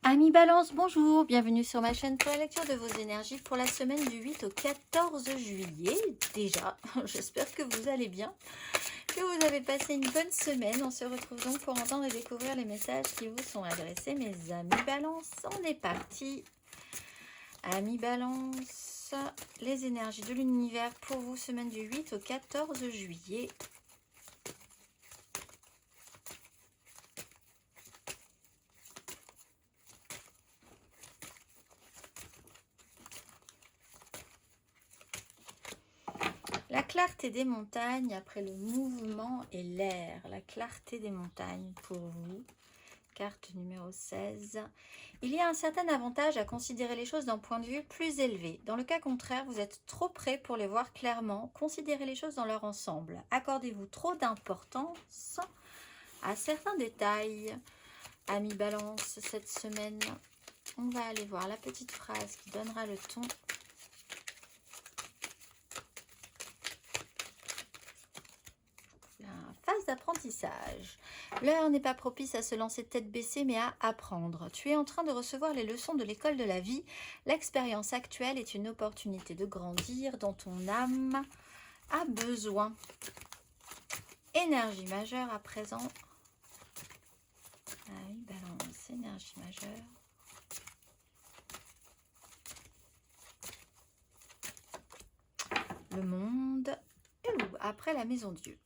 Amis Balance, bonjour, bienvenue sur ma chaîne pour la lecture de vos énergies pour la semaine du 8 au 14 juillet. Déjà, j'espère que vous allez bien, que vous avez passé une bonne semaine. On se retrouve donc pour entendre et découvrir les messages qui vous sont adressés, mes amis Balance. On est parti. Amis Balance, les énergies de l'univers pour vous, semaine du 8 au 14 juillet. La clarté des montagnes après le mouvement et l'air. La clarté des montagnes pour vous. Carte numéro 16. Il y a un certain avantage à considérer les choses d'un point de vue plus élevé. Dans le cas contraire, vous êtes trop près pour les voir clairement. Considérez les choses dans leur ensemble. Accordez-vous trop d'importance à certains détails. Amis Balance, cette semaine, on va aller voir la petite phrase qui donnera le ton. Phase d'apprentissage. L'heure n'est pas propice à se lancer tête baissée, mais à apprendre. Tu es en train de recevoir les leçons de l'école de la vie. L'expérience actuelle est une opportunité de grandir dont ton âme a besoin. Énergie majeure à présent. Ah oui, Balance, énergie majeure. Le monde. Et après la maison Dieu.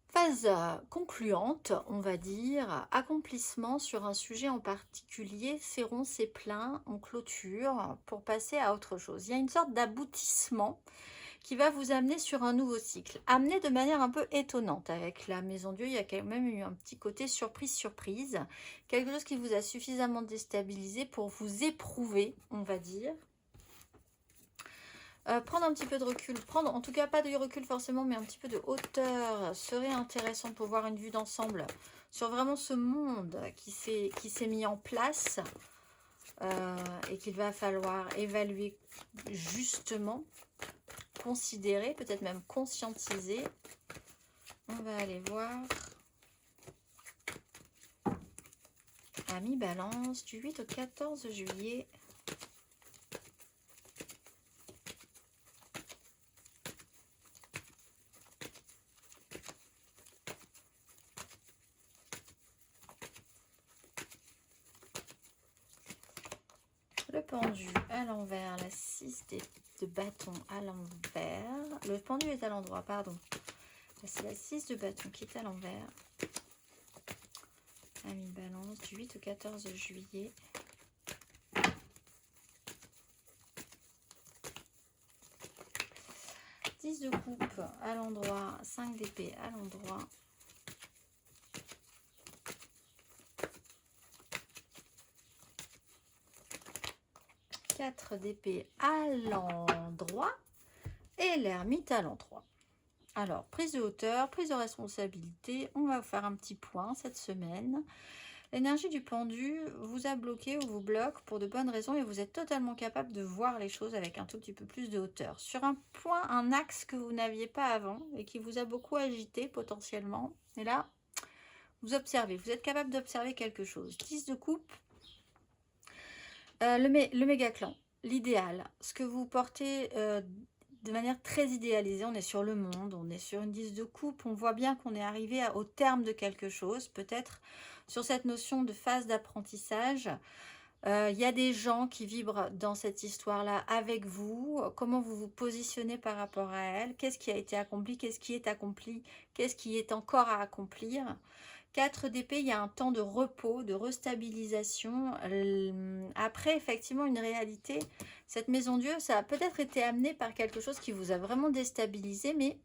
Phase concluante, on va dire, accomplissement sur un sujet en particulier, serrons ses pleins, on clôture pour passer à autre chose. Il y a une sorte d'aboutissement qui va vous amener sur un nouveau cycle, amené de manière un peu étonnante. Avec la maison Dieu, il y a quand même eu un petit côté surprise, quelque chose qui vous a suffisamment déstabilisé pour vous éprouver, on va dire. Prendre un petit peu de recul, prendre en tout cas pas de recul forcément, mais un petit peu de hauteur serait intéressant pour voir une vue d'ensemble sur vraiment ce monde qui s'est mis en place et qu'il va falloir évaluer justement, considérer, peut-être même conscientiser. On va aller voir. Amis Balance, du 8 au 14 juillet. Le pendu à l'envers, la 6 de bâton à l'envers. Le pendu est à l'endroit, pardon. C'est la 6 de bâton qui est à l'envers. Amis Balance, du 8 au 14 juillet. De coupe à l'endroit, 5 d'épée à l'endroit. Quatre d'épée à l'endroit et l'ermite à l'endroit. Alors, prise de hauteur, prise de responsabilité. On va faire un petit point cette semaine. L'énergie du pendu vous a bloqué ou vous bloque pour de bonnes raisons et vous êtes totalement capable de voir les choses avec un tout petit peu plus de hauteur. Sur un point, un axe que vous n'aviez pas avant et qui vous a beaucoup agité potentiellement. Et là, vous observez, vous êtes capable d'observer quelque chose. 10 de coupe, le méga clan, l'idéal, ce que vous portez de manière très idéalisée. On est sur le monde, on est sur une 10 de coupe, on voit bien qu'on est arrivé au terme de quelque chose, peut-être sur cette notion de phase d'apprentissage. Il y a des gens qui vibrent dans cette histoire-là avec vous. Comment vous vous positionnez par rapport à elle? Qu'est-ce qui a été accompli? Qu'est-ce qui est accompli? Qu'est-ce qui est encore à accomplir? 4 d'épée, il y a un temps de repos, de restabilisation. Après, effectivement, une réalité. Cette maison Dieu, ça a peut-être été amené par quelque chose qui vous a vraiment déstabilisé, mais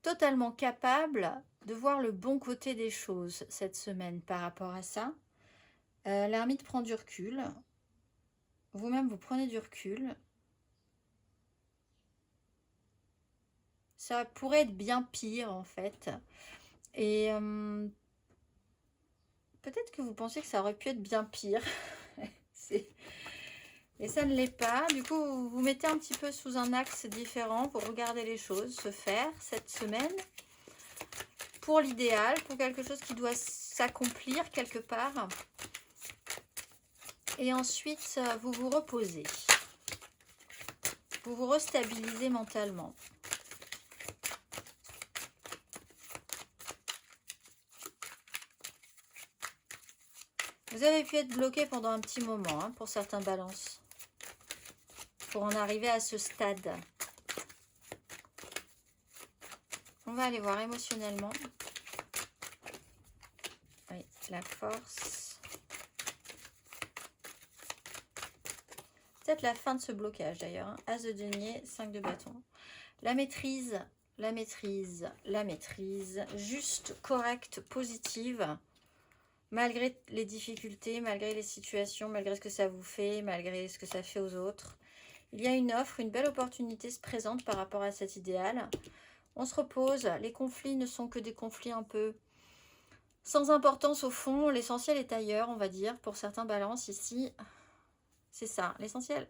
totalement capable de voir le bon côté des choses cette semaine par rapport à ça. L'ermite prend du recul. Vous-même, vous prenez du recul. Ça pourrait être bien pire, en fait. Et peut-être que vous pensez que ça aurait pu être bien pire. Et ça ne l'est pas. Du coup, vous vous mettez un petit peu sous un axe différent pour regarder les choses se faire cette semaine. pour l'idéal, pour quelque chose qui doit s'accomplir quelque part. Et ensuite, vous vous reposez. Vous vous restabilisez mentalement. Vous avez pu être bloqué pendant un petit moment, hein, pour certains balances. Pour en arriver à ce stade. On va aller voir émotionnellement. Oui, la force. Peut-être la fin de ce blocage d'ailleurs. Hein. As de denier, 5 de bâton. La maîtrise, la maîtrise, la maîtrise. Juste, correcte, positive. Malgré les difficultés, malgré les situations, malgré ce que ça vous fait, malgré ce que ça fait aux autres. Il y a une offre, une belle opportunité se présente par rapport à cet idéal. On se repose. Les conflits ne sont que des conflits un peu sans importance au fond. L'essentiel est ailleurs, on va dire. Pour certains balances ici, c'est ça. L'essentiel,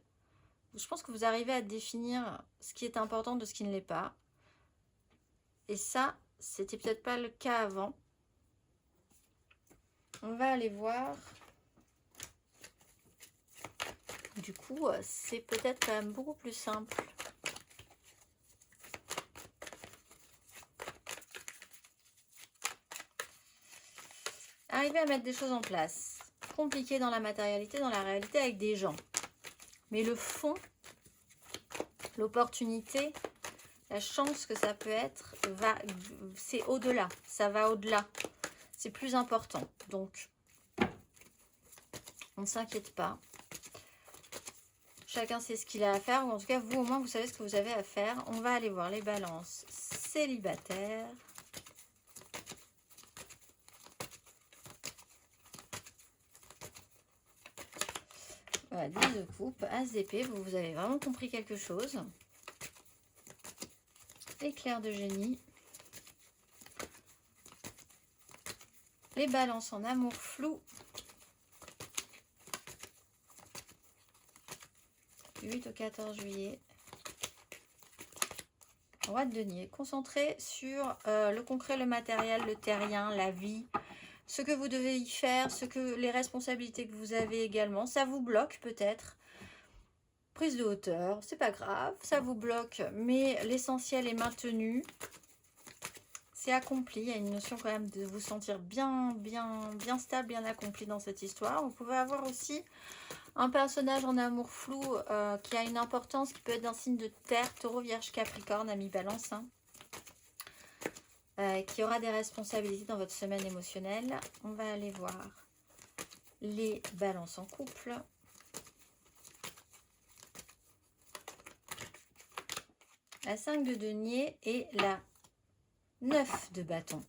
je pense que vous arrivez à définir ce qui est important de ce qui ne l'est pas. Et ça, c'était peut-être pas le cas avant. On va aller voir. Du coup, c'est peut-être quand même beaucoup plus simple. Arriver à mettre des choses en place. Compliqué dans la matérialité, dans la réalité avec des gens. Mais le fond, l'opportunité, la chance que ça peut être, c'est au-delà. Ça va au-delà. C'est plus important. Donc, on ne s'inquiète pas. Chacun sait ce qu'il a à faire. Ou en tout cas, vous, au moins, vous savez ce que vous avez à faire. On va aller voir les balances célibataires. Voilà, 10 de coupe, as d'épée, vous avez vraiment compris quelque chose. Éclair de génie. Les balances en amour flou. 8 au 14 juillet. Roi de denier. Concentré sur le concret, le matériel, le terrien, la vie. Ce que vous devez y faire, les responsabilités que vous avez également. Ça vous bloque peut-être. Prise de hauteur, c'est pas grave. Ça vous bloque, mais l'essentiel est maintenu. C'est accompli. Il y a une notion quand même de vous sentir bien stable, bien accompli dans cette histoire. Vous pouvez avoir aussi un personnage en amour flou qui a une importance, qui peut être d'un signe de terre, taureau, vierge, capricorne, ami balance. Hein. Qui aura des responsabilités dans votre semaine émotionnelle. On va aller voir les balances en couple. La 5 de denier et la 9 de bâton.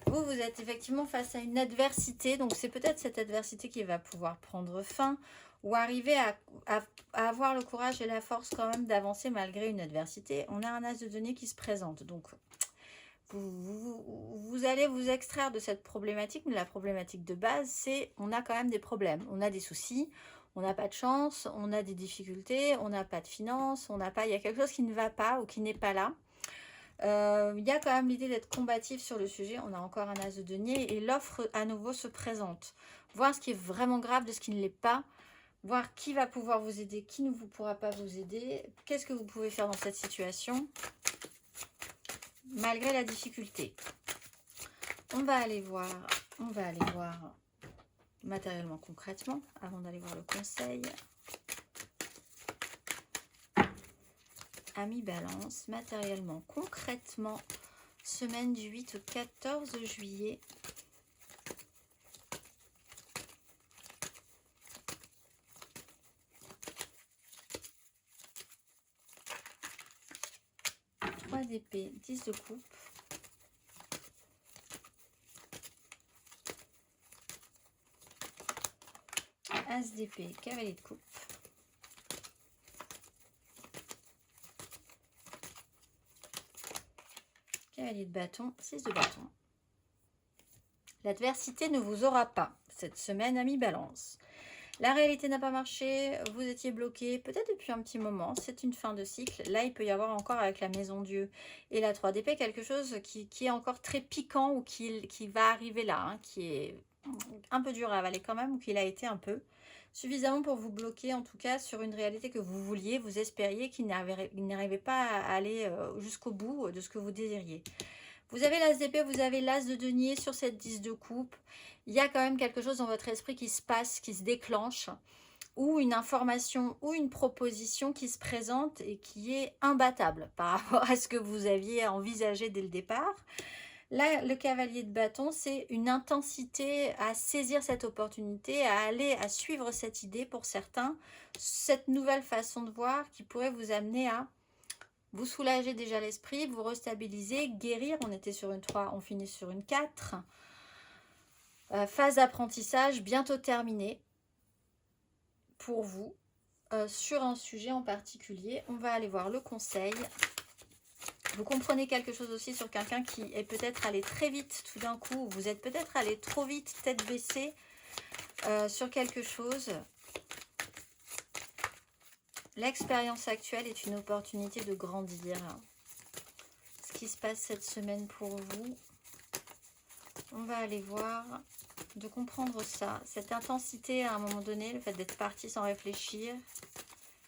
Vous êtes effectivement face à une adversité. Donc, c'est peut-être cette adversité qui va pouvoir prendre fin ou arriver à avoir le courage et la force quand même d'avancer malgré une adversité. On a un as de denier qui se présente. Donc, vous allez vous extraire de cette problématique, mais la problématique de base, c'est on a quand même des problèmes, on a des soucis, on n'a pas de chance, on a des difficultés, on n'a pas de finances, il y a quelque chose qui ne va pas ou qui n'est pas là. Il y a quand même l'idée d'être combatif sur le sujet, on a encore un as de denier et l'offre à nouveau se présente. Voir ce qui est vraiment grave de ce qui ne l'est pas, voir qui va pouvoir vous aider, qui ne vous pourra pas vous aider, qu'est-ce que vous pouvez faire dans cette situation malgré la difficulté. On va aller voir matériellement, concrètement, avant d'aller voir le conseil. Ami balance, matériellement, concrètement, semaine du 8 au 14 juillet. D'épée, 10 de coupe. As d'épée, cavalier de coupe. Cavalier de bâton, 6 de bâton. L'adversité ne vous aura pas cette semaine, ami balance. La réalité n'a pas marché, vous étiez bloqué, peut-être depuis un petit moment, c'est une fin de cycle. Là, il peut y avoir encore avec la maison Dieu et la 3 d'épée quelque chose qui est encore très piquant ou qui va arriver là, hein, qui est un peu dur à avaler quand même, ou qu'il a été un peu. Suffisamment pour vous bloquer en tout cas sur une réalité que vous vouliez, vous espériez qu'il n'arrivait pas à aller jusqu'au bout de ce que vous désiriez. Vous avez l'as d'épée, vous avez l'as de denier sur cette 10 de coupe. Il y a quand même quelque chose dans votre esprit qui se passe, qui se déclenche, ou une information ou une proposition qui se présente et qui est imbattable par rapport à ce que vous aviez envisagé dès le départ. Là, le cavalier de bâton, c'est une intensité à saisir cette opportunité, à aller, à suivre cette idée pour certains, cette nouvelle façon de voir qui pourrait vous amener à vous soulager déjà l'esprit, vous restabiliser, guérir. On était sur une 3, on finit sur une 4. Phase d'apprentissage bientôt terminée pour vous sur un sujet en particulier. On va aller voir le conseil. Vous comprenez quelque chose aussi sur quelqu'un qui est peut-être allé très vite tout d'un coup. Vous êtes peut-être allé trop vite, tête baissée, sur quelque chose. L'expérience actuelle est une opportunité de grandir. Ce qui se passe cette semaine pour vous. On va aller voir, de comprendre ça. Cette intensité à un moment donné, le fait d'être parti sans réfléchir,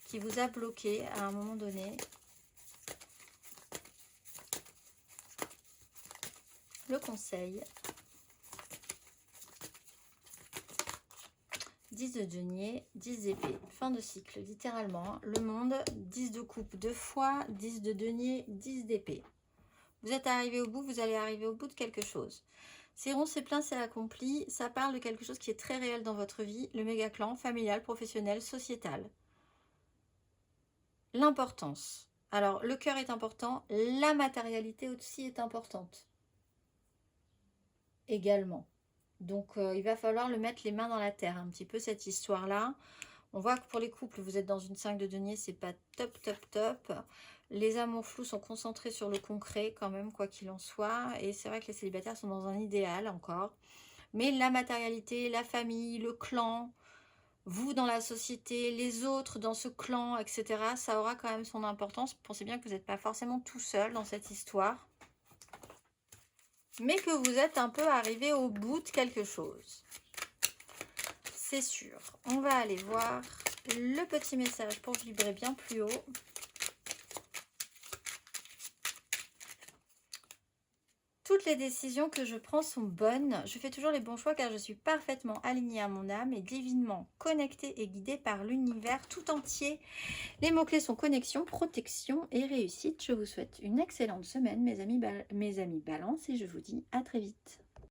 qui vous a bloqué à un moment donné. Le conseil. 10 de denier, 10 d'épée, fin de cycle, littéralement. Le monde, 10 de coupe 2 fois, 10 de denier, 10 d'épée. Vous êtes arrivé au bout, vous allez arriver au bout de quelque chose. C'est rond, c'est plein, c'est accompli. Ça parle de quelque chose qui est très réel dans votre vie. Le méga clan, familial, professionnel, sociétal. L'importance. Alors, le cœur est important. La matérialité aussi est importante. Également. Donc, il va falloir le mettre les mains dans la terre. Un petit peu cette histoire-là. On voit que pour les couples, vous êtes dans une 5 de denier. C'est pas top, top, top. Les amours flous sont concentrés sur le concret quand même, quoi qu'il en soit. Et c'est vrai que les célibataires sont dans un idéal encore. Mais la matérialité, la famille, le clan, vous dans la société, les autres dans ce clan, etc. Ça aura quand même son importance. Pensez bien que vous n'êtes pas forcément tout seul dans cette histoire. Mais que vous êtes un peu arrivé au bout de quelque chose. C'est sûr. On va aller voir le petit message pour vibrer bien plus haut. Toutes les décisions que je prends sont bonnes. Je fais toujours les bons choix car je suis parfaitement alignée à mon âme et divinement connectée et guidée par l'univers tout entier. Les mots-clés sont connexion, protection et réussite. Je vous souhaite une excellente semaine, mes amis Balance, et je vous dis à très vite.